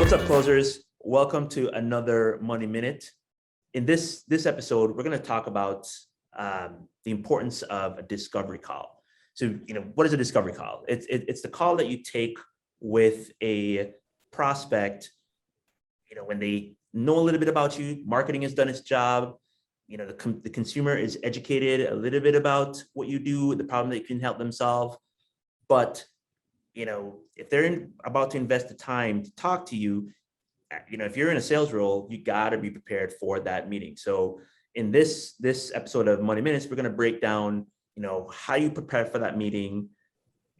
What's up, closers? Welcome to another Money Minute. In this episode, we're going to talk about the importance of a discovery call. So, what is a discovery call? It's the call that you take with a prospect, when they know a little bit about you, marketing has done its job, the consumer is educated a little bit about what you do, the problem that you can help them solve. But, if they're about to invest the time to talk to you, if you're in a sales role, you got to be prepared for that meeting. So in this episode of Money Minutes, we're going to break down, how you prepare for that meeting,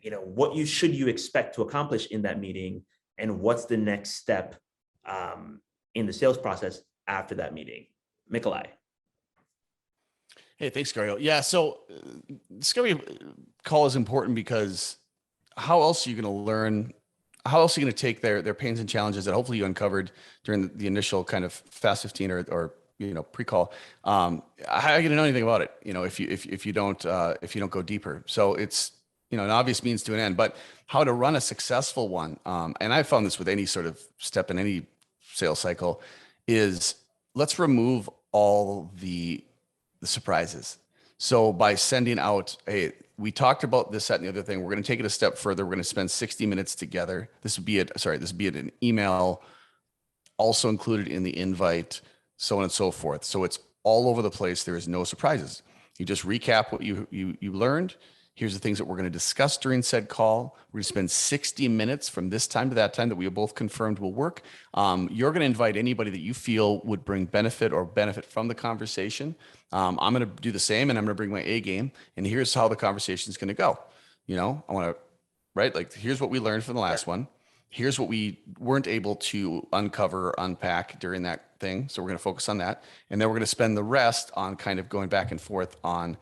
what should you expect to accomplish in that meeting, and what's the next step in the sales process after that meeting. Mickeli. Hey, thanks, Garrio. Yeah, so discovery call is important because how else are you going to learn? How else are you going to take their pains and challenges that hopefully you uncovered during the initial kind of Fast 15 or pre-call? How are you going to know anything about it? If you don't go deeper. So it's an obvious means to an end. But how to run a successful one, and I found this with any sort of step in any sales cycle, is let's remove all the surprises. So by sending out, hey, we talked about this, that, and the other thing. We're going to take it a step further. We're going to spend 60 minutes together. This would be an email, also included in the invite, so on and so forth. So it's all over the place. There is no surprises. You just recap what you learned. Here's the things that we're going to discuss during said call. We're going to spend 60 minutes from this time to that time that we have both confirmed will work. You're going to invite anybody that you feel would bring benefit from the conversation. I'm going to do the same, and I'm going to bring my A game. And here's how the conversation is going to go. I want to, right? Like, here's what we learned from the last one. Here's what we weren't able to uncover or unpack during that thing. So we're going to focus on that. And then we're going to spend the rest on kind of going back and forth on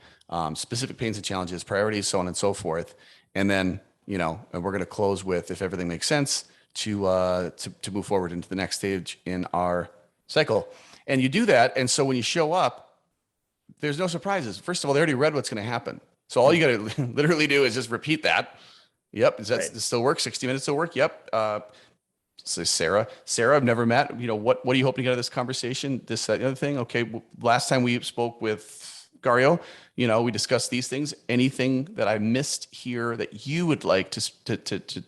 specific pains and challenges, priorities, so on and so forth. And then, and we're going to close with, if everything makes sense, to move forward into the next stage in our cycle. And you do that. And so when you show up, there's no surprises. First of all, they already read what's going to happen. So all you got to literally do is just repeat that. Yep. Does that still work? 60 minutes still work? Yep. So Sarah, I've never met. What are you hoping to get out of this conversation? This, that, the other thing. Okay. Well, last time we spoke with Garrio, we discussed these things. Anything that I missed here that you would like to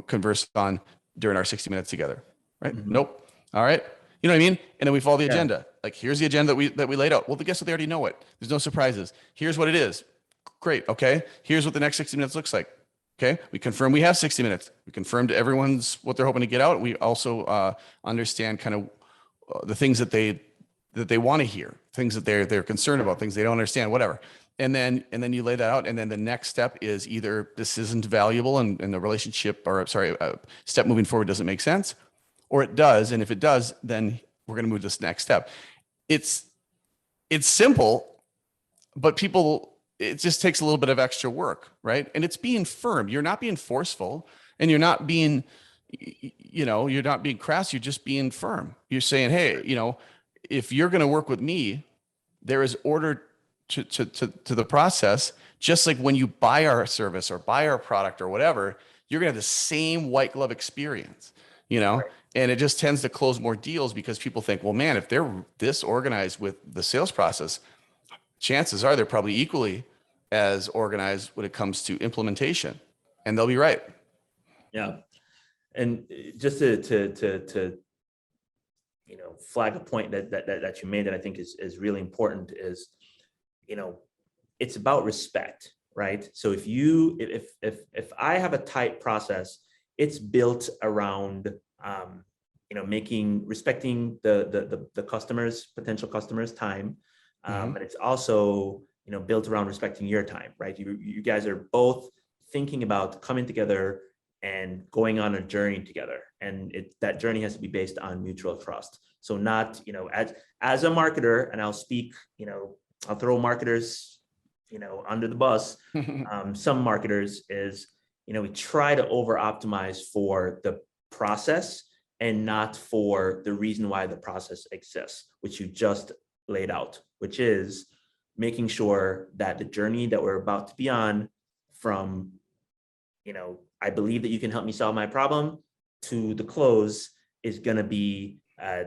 converse on during our 60 minutes together? Right? Mm-hmm. Nope. All right. You know what I mean? And then we follow the agenda. Like, here's the agenda that we laid out. Well, guess what? They already know it. There's no surprises. Here's what it is. Great. Okay. Here's what the next 60 minutes looks like. Okay. We confirm we have 60 minutes. We confirmed everyone's what they're hoping to get out. We also understand kind of the things that they want to hear, things that they're concerned about, things they don't understand, whatever. And then you lay that out. And then the next step is either this isn't valuable and the relationship, step moving forward doesn't make sense, or it does. And if it does, then we're going to move to this next step. It's simple, but it just takes a little bit of extra work, right? And it's being firm. You're not being forceful, and you're not being, you're not being crass. You're just being firm. You're saying, hey, if you're going to work with me, there is order to the process. Just like when you buy our service or buy our product or whatever, you're going to have the same white glove experience, Right. And it just tends to close more deals because people think, well, man, if they're this organized with the sales process, chances are they're probably equally as organized when it comes to implementation, and they'll be right. Yeah. And just to flag a point that you made that I think is really important is, it's about respect, right? So if I have a tight process, it's built around respecting the potential customers' time. And it's also, built around respecting your time, right? You guys are both thinking about coming together and going on a journey together. And that journey has to be based on mutual trust. So not, as a marketer, and I'll speak, I'll throw marketers, under the bus. Some marketers is, we try to over optimize for the process and not for the reason why the process exists, which you just laid out, which is making sure that the journey that we're about to be on from, I believe that you can help me solve my problem, to the close, is going to be a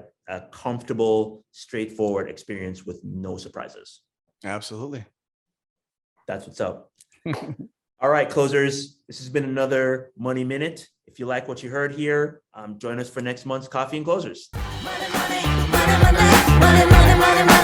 comfortable, straightforward experience with no surprises. Absolutely. That's what's up. All right, closers, this has been another Money Minute. If you like what you heard here, join us for next month's Coffee and Closers. Money, money, money, money, money, money, money, money.